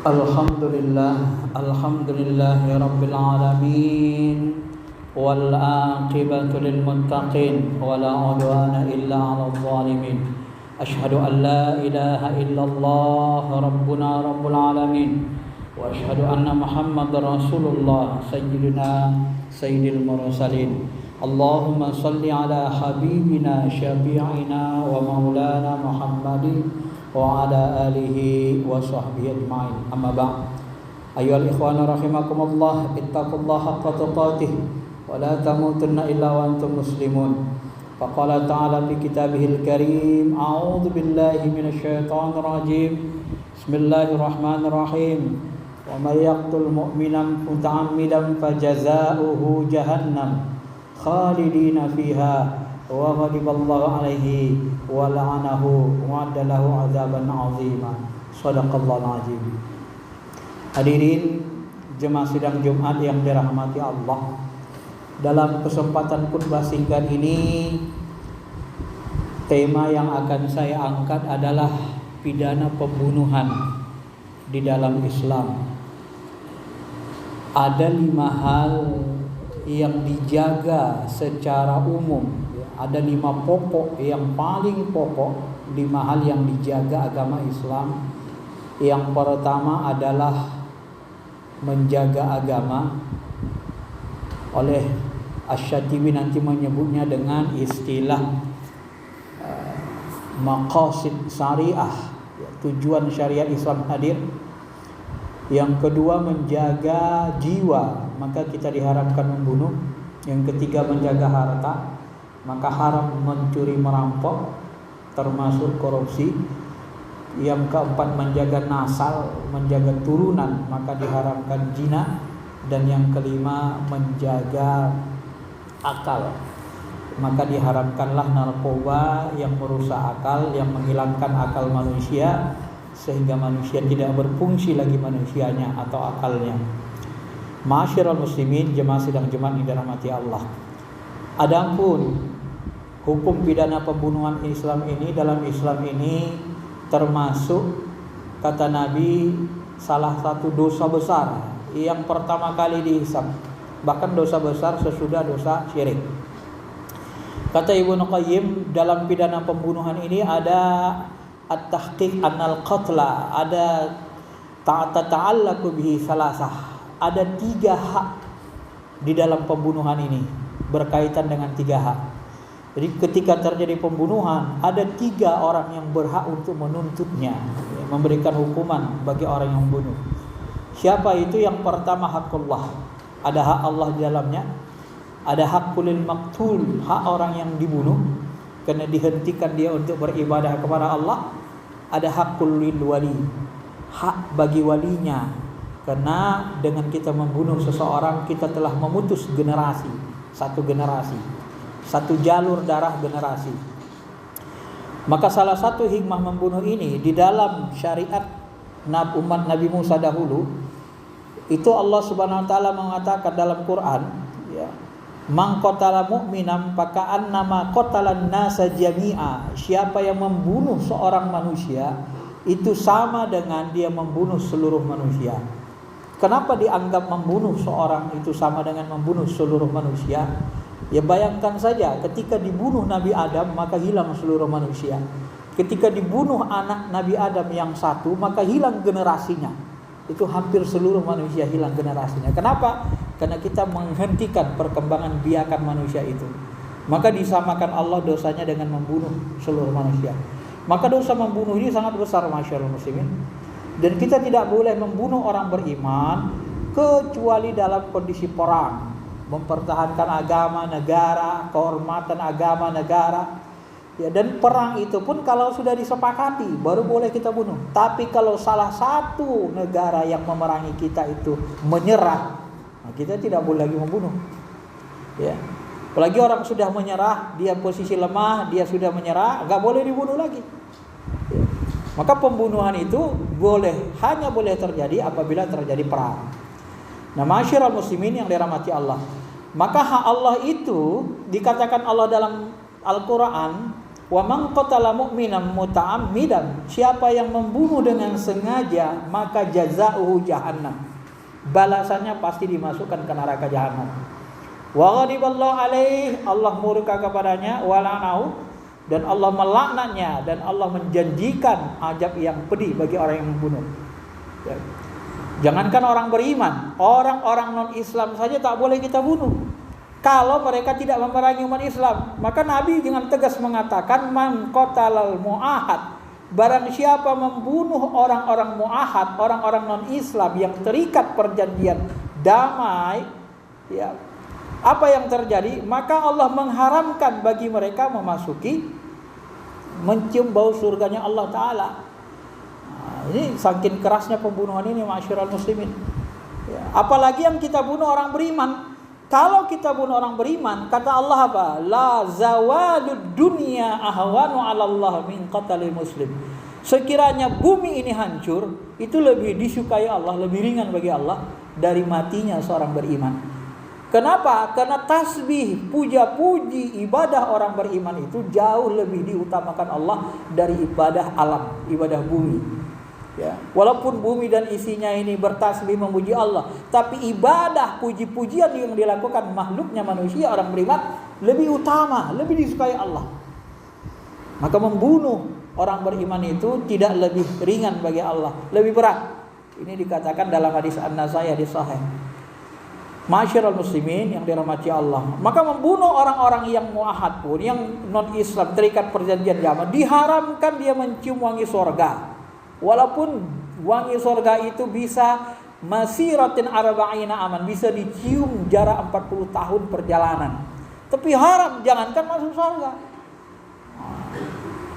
Alhamdulillahi Rabbil Alamin. Wal aqibatu lil muttaqin. Wala udwana illa 'alal zalimin. Ashhadu an la ilaha illallah Rabbuna Rabbul Alamin. Wa ashhadu anna Muhammadar Rasulullah Sayyidina Sayyidil Mursalin. Allahumma salli ala habibina syafi'ina wa maulana Muhammadin wa ala alihi wa sahbihi ajma'in. Amma ba'd. Ayyuhal ikhwana rahimakumullah, ittaqullaha haqqa tuqatih wa la tamutunna illa wa antum muslimun. Faqala ta'ala fi kitabihil karim, a'udzu billahi minasyaitonir rajim. Bismillahirrahmanirrahim. Wa may yaqtul mu'minan muta'ammidan fajazaohu jahannam khalidina fiha wa ghadiballahu alaihi wa la'anahu wa adalahu azaban azima. Shadaqallahul azim. Hadirin jemaah sidang Jumat yang dirahmati Allah, dalam kesempatan khutbah singkat ini tema yang akan saya angkat adalah pidana pembunuhan di dalam Islam. Ada 5 hal yang dijaga secara umum. Ada 5 pokok yang paling pokok, 5 hal yang dijaga agama Islam. Yang pertama adalah menjaga agama. Oleh Asy-Syatibi nanti menyebutnya dengan istilah maqasid syariah, tujuan syariat Islam hadir. Yang kedua menjaga jiwa, maka kita diharamkan membunuh. Yang ketiga menjaga harta, maka haram mencuri merampok termasuk korupsi. Yang keempat menjaga nasal, menjaga turunan, maka diharamkan zina. Dan yang kelima menjaga akal, maka diharamkanlah narkoba yang merusak akal, yang menghilangkan akal manusia sehingga manusia tidak berfungsi lagi manusianya atau akalnya. Ma'asyiral muslimin, jemaah sidang Jumat yang dirahmati Allah. Adapun hukum pidana pembunuhan Islam ini, dalam Islam ini termasuk, kata Nabi, salah satu dosa besar yang pertama kali dihisab, bahkan dosa besar sesudah dosa syirik. Kata Ibnu Qayyim, dalam pidana pembunuhan ini ada at-tahqiq annal qatla, ada ta'allaqu bihi salasah. Ada 3 hak di dalam pembunuhan ini, berkaitan dengan 3 hak. Jadi ketika terjadi pembunuhan, ada 3 orang yang berhak untuk menuntutnya, memberikan hukuman bagi orang yang membunuh. Siapa itu? Yang pertama hakullah, ada hak Allah di dalamnya. Ada hakulil maktul, hak orang yang dibunuh karena dihentikan dia untuk beribadah kepada Allah. Ada hakulil wali, hak bagi walinya, karena dengan kita membunuh seseorang kita telah memutus generasi, satu jalur darah generasi. Maka salah satu hikmah membunuh ini di dalam syariat umat Nabi Musa dahulu, itu Allah Subhanahu wa taala mengatakan dalam Quran, ya, man qatala mu'minan faka'annama qatalan nasa jami'a. Siapa yang membunuh seorang manusia itu sama dengan dia membunuh seluruh manusia. Kenapa dianggap membunuh seorang itu sama dengan membunuh seluruh manusia? Ya bayangkan saja, ketika dibunuh Nabi Adam maka hilang seluruh manusia. Ketika dibunuh anak Nabi Adam yang satu maka hilang generasinya. Itu hampir seluruh manusia hilang generasinya. Kenapa? Karena kita menghentikan perkembangan biakan manusia itu. Maka disamakan Allah dosanya dengan membunuh seluruh manusia. Maka dosa membunuh ini sangat besar, masyaallah muslimin. Dan kita tidak boleh membunuh orang beriman kecuali dalam kondisi perang, mempertahankan agama negara, kehormatan agama negara. Ya, dan perang itu pun kalau sudah disepakati baru boleh kita bunuh. Tapi kalau salah satu negara yang memerangi kita itu menyerah, nah kita tidak boleh lagi membunuh. Ya. Apalagi orang sudah menyerah, dia posisi lemah, dia sudah menyerah, enggak boleh dibunuh lagi. Ya. Maka pembunuhan itu hanya boleh terjadi apabila terjadi perang. Nah, ma'asyiral muslimin yang dirahmati Allah. Maka hak Allah itu dikatakan Allah dalam Al-Quran, Wa man qatala mu'minan muta'ammidan, siapa yang membunuh dengan sengaja maka jazaohu jahannam, balasannya pasti dimasukkan ke neraka jahanam. Wa ghadiballahu alaih, Allah murka kepadanya, wa la'anahu, dan Allah melaknatnya, dan Allah menjanjikan azab yang pedih bagi orang yang membunuh. Ya. Jangankan orang beriman, orang-orang non-Islam saja tak boleh kita bunuh kalau mereka tidak memerangi umat Islam. Maka Nabi dengan tegas mengatakan, man qatalal mu'ahad, barang siapa membunuh orang-orang mu'ahad, orang-orang non-Islam yang terikat perjanjian damai, ya, apa yang terjadi? Maka Allah mengharamkan bagi mereka mencium bau surganya Allah Ta'ala. Nah, ini saking kerasnya pembunuhan ini, ma'asyiral muslimin. Ya, apalagi yang kita bunuh orang beriman. Kalau kita bunuh orang beriman, kata Allah apa? La zawalud dunya ahwanu 'ala Allah min qatalil muslim. Sekiranya bumi ini hancur, itu lebih disukai Allah, lebih ringan bagi Allah dari matinya seorang beriman. Kenapa? Karena tasbih, puja-puji, ibadah orang beriman itu jauh lebih diutamakan Allah dari ibadah alam, ibadah bumi. Ya, walaupun bumi dan isinya ini bertasbih memuji Allah, tapi ibadah puji-pujian yang dilakukan makhluknya manusia, orang beriman, lebih utama, lebih disukai Allah. Maka membunuh orang beriman itu tidak lebih ringan bagi Allah, lebih berat. Ini dikatakan dalam hadis An-Nasai di Sahih. Ma'asyiral muslimin yang dirahmati Allah, maka membunuh orang-orang yang muahad pun, yang non-Islam, terikat perjanjian damai, diharamkan dia mencium wangi surga. Walaupun wangi surga itu bisa masiratin arba'ina aman, bisa dicium jarak 40 tahun perjalanan. Tapi haram, jangankan masuk surga.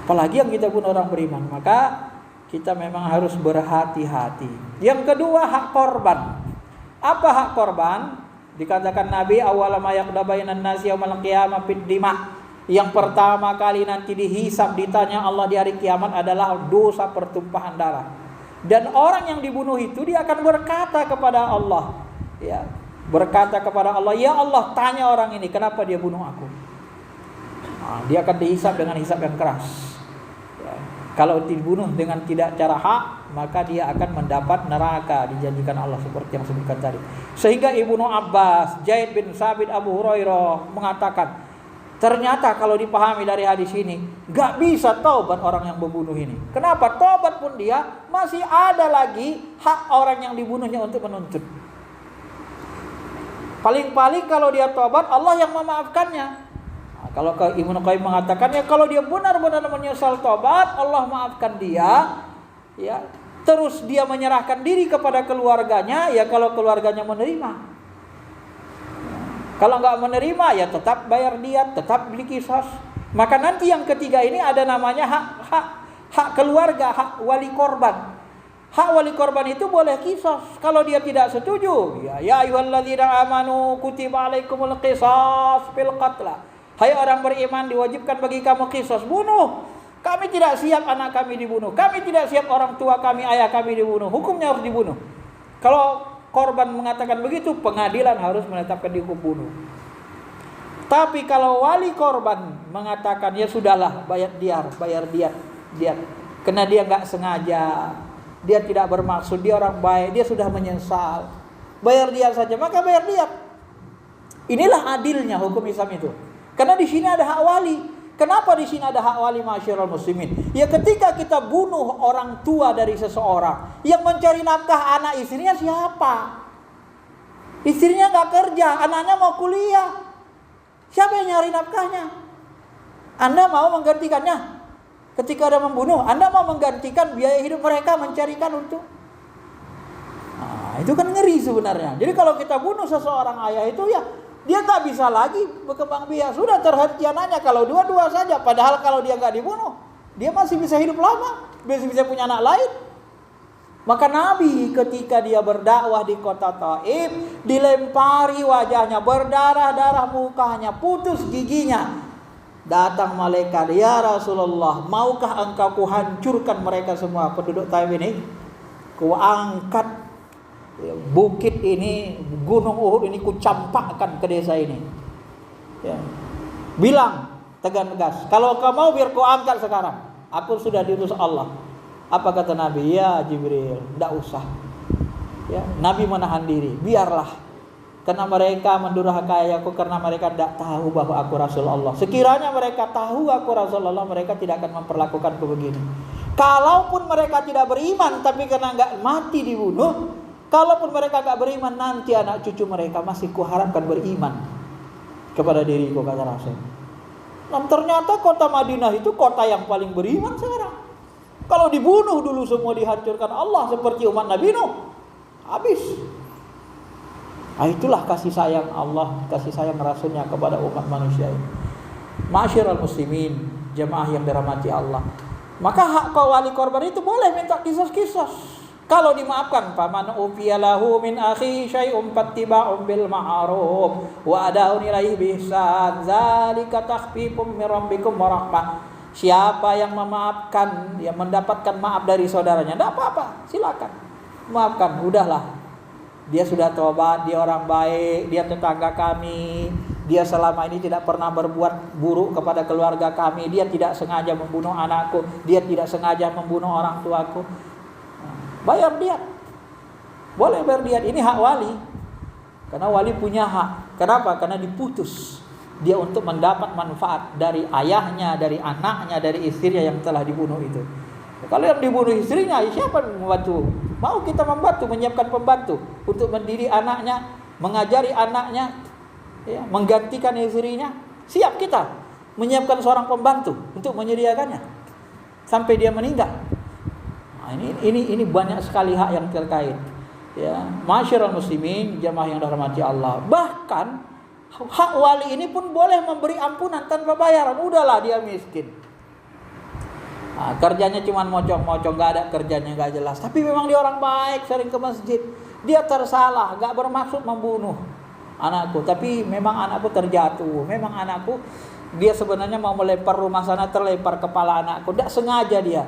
Apalagi yang kita bunuh orang beriman. Maka kita memang harus berhati-hati. Yang kedua, hak korban. Apa hak korban? Dikatakan Nabi, awwala ma yaqda bainan nasi yaumil qiyamah fid dima. Yang pertama kali nanti dihisab, ditanya Allah di hari kiamat adalah dosa pertumpahan darah. Dan orang yang dibunuh itu dia akan berkata kepada Allah, ya, berkata kepada Allah, ya Allah, tanya orang ini kenapa dia bunuh aku. Nah, dia akan dihisab dengan hisab yang keras. Ya, kalau dibunuh dengan tidak cara hak, maka dia akan mendapat neraka, dijanjikan Allah seperti yang sebutkan tadi. Sehingga Ibnu Abbas, Zaid bin Sabit, Abu Hurairah mengatakan, ternyata kalau dipahami dari hadis ini, gak bisa taubat orang yang membunuh ini. Kenapa? Taubat pun dia masih ada lagi hak orang yang dibunuhnya untuk menuntut. Paling-paling kalau dia taubat, Allah yang memaafkannya. Nah, kalau ke Ibnu Qayyim mengatakan, ya kalau dia benar-benar menyesal taubat, Allah maafkan dia. Ya, terus dia menyerahkan diri kepada keluarganya. Ya kalau keluarganya menerima. Kalau nggak menerima, ya tetap bayar diat, tetap beli kisos. Maka nanti yang ketiga ini ada namanya hak keluarga, hak wali korban. Hak wali korban itu boleh kisos. Kalau dia tidak setuju, ya ayyuhalladzina amanu kutiba alaikumul qisas fil qatla. Hai orang beriman, diwajibkan bagi kamu kisos, bunuh. Kami tidak siap anak kami dibunuh. Kami tidak siap orang tua kami, ayah kami dibunuh. Hukumnya harus dibunuh. Kalau korban mengatakan begitu, pengadilan harus menetapkan dihukum bunuh. Tapi kalau wali korban mengatakan, ya sudahlah, bayar diat, karena dia nggak sengaja, dia tidak bermaksud, dia orang baik, dia sudah menyesal, bayar diat saja, maka bayar diat. Inilah adilnya hukum Islam itu. Karena di sini ada hak wali. Kenapa di sini ada hak wali, ma'asyiral muslimin? Ya ketika kita bunuh orang tua dari seseorang, yang mencari nafkah anak istrinya siapa? Istrinya nggak kerja, anaknya mau kuliah. Siapa yang nyari nafkahnya? Anda mau menggantikannya? Ketika ada membunuh, Anda mau menggantikan biaya hidup mereka, mencarikan untuk? Nah, itu kan ngeri sebenarnya. Jadi kalau kita bunuh seseorang ayah itu, ya dia tak bisa lagi berkembang biak. Sudah terhenti anaknya kalau dua-dua saja. Padahal kalau dia nggak dibunuh, dia masih bisa hidup lama, masih bisa punya anak lain. Maka Nabi ketika dia berdakwah di kota Taif, dilempari wajahnya, berdarah-darah mukanya, putus giginya. Datang malaikat, ya Rasulullah, maukah engkau kuhancurkan mereka semua penduduk Taif ini? Kuangkat bukit ini, gunung Uhud ini, kucampakkan ke desa ini. Ya. Bilang, tegas. Kalau kau mau biar kau angkat sekarang. Aku sudah diutus Allah. Apa kata Nabi? Ya Jibril, tidak usah. Ya, Nabi menahan diri. Biarlah. Karena mereka mendurhakai aku, karena mereka tidak tahu bahwa aku Rasul Allah. Sekiranya mereka tahu aku Rasul Allah, mereka tidak akan memperlakukanku begini. Kalaupun mereka tidak beriman, tapi karena nggak mati dibunuh, kalaupun mereka nggak beriman, nanti anak cucu mereka masih kuharapkan beriman kepada diriku, kata Rasul. Dan ternyata kota Madinah itu kota yang paling beriman sekarang. Kalau dibunuh dulu semua dihancurkan Allah seperti umat Nabi Nuh, habis. Nah, itulah kasih sayang Allah, kasih sayang Rasulnya kepada umat manusia ini. Ma'asyiral muslimin, jemaah yang dirahmati Allah. Maka hak wali korban itu boleh minta qisas-qisas. Kalau dimaafkan, faman ufiya lahu min akhi syai'un fattiba'un bil ma'ruf wa ada'un ilaihi bi ihsan, dzalika takhfifum min rabbikum wa rahmah. Siapa yang memaafkan, yang mendapatkan maaf dari saudaranya, tidak apa-apa, silakan. Maafkan, udahlah. Dia sudah tobat, dia orang baik, dia tetangga kami, dia selama ini tidak pernah berbuat buruk kepada keluarga kami, dia tidak sengaja membunuh anakku, dia tidak sengaja membunuh orang tuaku. Bayar diat. Boleh bayar diat, ini hak wali. Karena wali punya hak. Kenapa? Karena diputus. Dia untuk mendapat manfaat dari ayahnya, dari anaknya, dari istrinya yang telah dibunuh itu. Kalau yang dibunuh istrinya, siapa yang membantu? Mau kita membantu, menyiapkan pembantu untuk mendidik anaknya, mengajari anaknya, ya, menggantikan istrinya. Siap kita menyiapkan seorang pembantu untuk menyediakannya sampai dia meninggal. Nah, ini banyak sekali hak yang terkait. Ya, ma'asyiral muslimin, jamaah yang dirahmati Allah. Bahkan hak wali ini pun boleh memberi ampunan tanpa bayaran. Udahlah dia miskin. Nah, kerjanya cuma mocong-mocong, gak ada kerjanya, gak jelas. Tapi memang dia orang baik, sering ke masjid. Dia tersalah, gak bermaksud membunuh anakku. Tapi memang anakku terjatuh. Memang anakku, dia sebenarnya mau melempar rumah sana, terlempar kepala anakku. Tidak sengaja dia.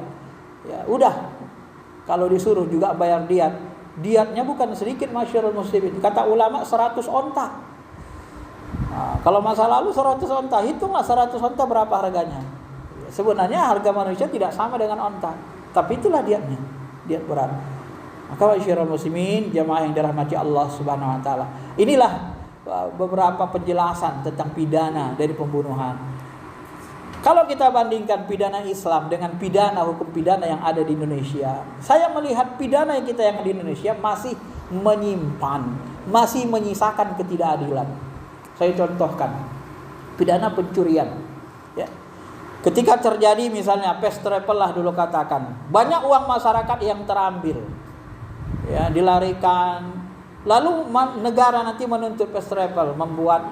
Ya, udah. Kalau disuruh juga bayar diat. Diatnya bukan sedikit, masyarul muslimin. Kata ulama 100 onta. Nah, kalau masa lalu 100 onta, hitunglah 100 onta berapa harganya. Sebenarnya harga manusia tidak sama dengan onta, tapi itulah diatnya, diat berat. Maka masyarakat muslimin, jamaah yang dirahmati Allah Subhanahu wa taala. Inilah beberapa penjelasan tentang pidana dari pembunuhan. Kalau kita bandingkan pidana Islam dengan pidana hukum pidana yang ada di Indonesia, saya melihat pidana yang kita yang di Indonesia masih menyimpan, masih menyisakan ketidakadilan. Saya contohkan pidana pencurian. Ya. Ketika terjadi misalnya first travel lah dulu katakan, banyak uang masyarakat yang terambil, ya, dilarikan, lalu negara nanti menuntut first travel, membuat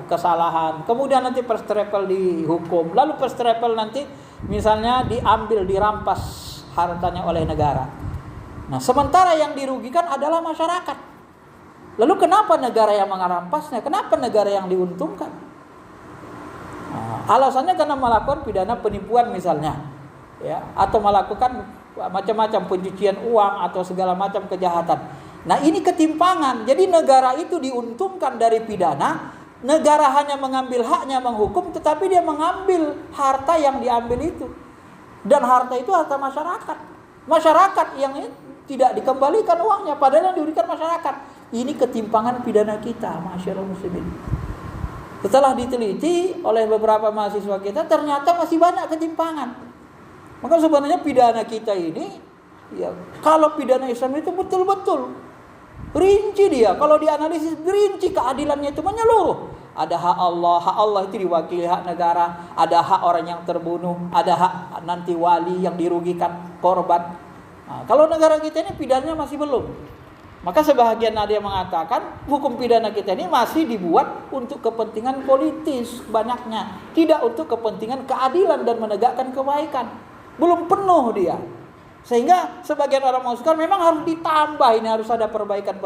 kesalahan, kemudian nanti first travel dihukum, lalu first travel nanti misalnya diambil, dirampas hartanya oleh negara. Nah, sementara yang dirugikan adalah masyarakat. Lalu kenapa negara yang merampasnya? Kenapa negara yang diuntungkan? Alasannya karena melakukan pidana penipuan misalnya, ya, atau melakukan macam-macam pencucian uang atau segala macam kejahatan. Nah, ini ketimpangan. Jadi negara itu diuntungkan dari pidana, negara hanya mengambil haknya menghukum, tetapi dia mengambil harta yang diambil itu. Dan harta itu harta masyarakat. Masyarakat yang tidak dikembalikan uangnya, padahal yang diberikan masyarakat. Ini ketimpangan pidana kita, masyarakat muslimin. Setelah diteliti oleh beberapa mahasiswa kita, ternyata masih banyak ketimpangan. Maka sebenarnya pidana kita ini, ya, kalau pidana Islam itu betul-betul rinci dia. Kalau dianalisis rinci keadilannya itu menyeluruh. Ada hak Allah itu diwakili hak negara. Ada hak orang yang terbunuh. Ada hak nanti wali yang dirugikan, korban. Nah, kalau negara kita ini pidananya masih belum. Maka sebahagian ada yang mengatakan hukum pidana kita ini masih dibuat untuk kepentingan politis banyaknya, tidak untuk kepentingan keadilan dan menegakkan kebaikan. Belum penuh dia. Sehingga sebagian orang mengusulkan memang harus ditambah, ini harus ada perbaikan,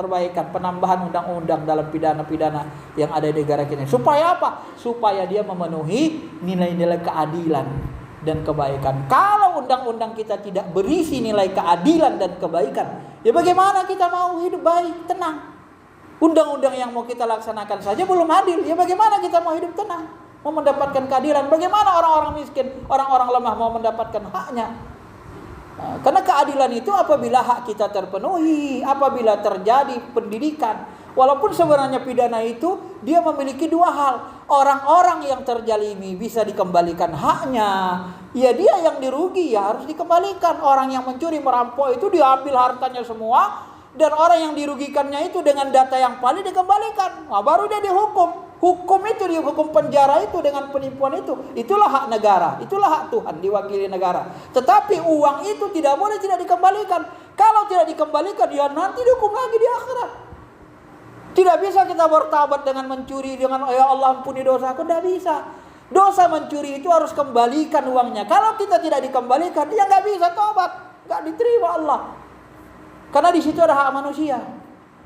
penambahan undang-undang dalam pidana-pidana yang ada di negara kita. Supaya apa? Supaya dia memenuhi nilai-nilai keadilan dan kebaikan. Kalau undang-undang kita tidak berisi nilai keadilan dan kebaikan, ya bagaimana kita mau hidup baik, tenang? Undang-undang yang mau kita laksanakan saja belum adil, ya bagaimana kita mau hidup tenang? mau mendapatkan keadilan. Bagaimana orang-orang miskin, orang-orang lemah mau mendapatkan haknya? Karena keadilan itu apabila hak kita terpenuhi, apabila terjadi pendidikan. Walaupun sebenarnya pidana itu dia memiliki dua hal. Orang-orang yang terzalimi bisa dikembalikan haknya, ya dia yang dirugi ya harus dikembalikan. Orang yang mencuri merampok itu diambil hartanya semua, dan orang yang dirugikannya itu dengan data yang valid dikembalikan. Nah, baru dia dihukum. Hukum itu, dihukum penjara itu dengan penipuan itu. Itulah hak negara, itulah hak Tuhan diwakili negara. Tetapi uang itu tidak boleh tidak dikembalikan. Kalau tidak dikembalikan, ya nanti dihukum lagi di akhirat. Tidak bisa kita bertaubat dengan mencuri, dengan ya Allah ampuni dosaku, tidak bisa. Dosa mencuri itu harus kembalikan uangnya. Kalau kita tidak dikembalikan, dia nggak bisa taubat, nggak diterima Allah. Karena di situ ada hak manusia.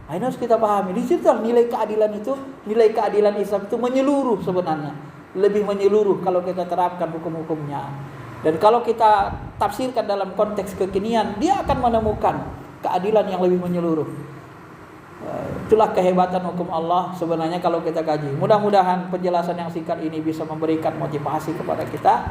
Nah, ini harus kita pahami. Di situ nilai keadilan itu, nilai keadilan Islam itu menyeluruh sebenarnya, lebih menyeluruh kalau kita terapkan hukum-hukumnya. Dan kalau kita tafsirkan dalam konteks kekinian, dia akan menemukan keadilan yang lebih menyeluruh. Itulah kehebatan hukum Allah sebenarnya kalau kita kaji. Mudah-mudahan penjelasan yang singkat ini bisa memberikan motivasi kepada kita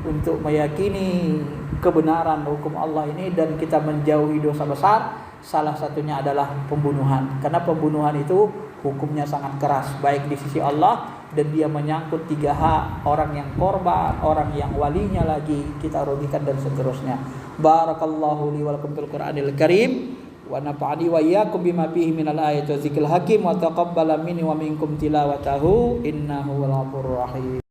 untuk meyakini kebenaran hukum Allah ini dan kita menjauhi dosa besar. Salah satunya adalah pembunuhan. Karena pembunuhan itu hukumnya sangat keras baik di sisi Allah, dan dia menyangkut 3 hak: orang yang korban, orang yang walinya lagi kita rugikan, dan seterusnya. Barakallahu li wa lakum fil Qur'anil Karim. Wa nafa'ani wa iyyakum bima fihi minal ayati wa dzikril hakim wa taqabbala minni wa minkum tilawatahu innahu ghafurur rahim.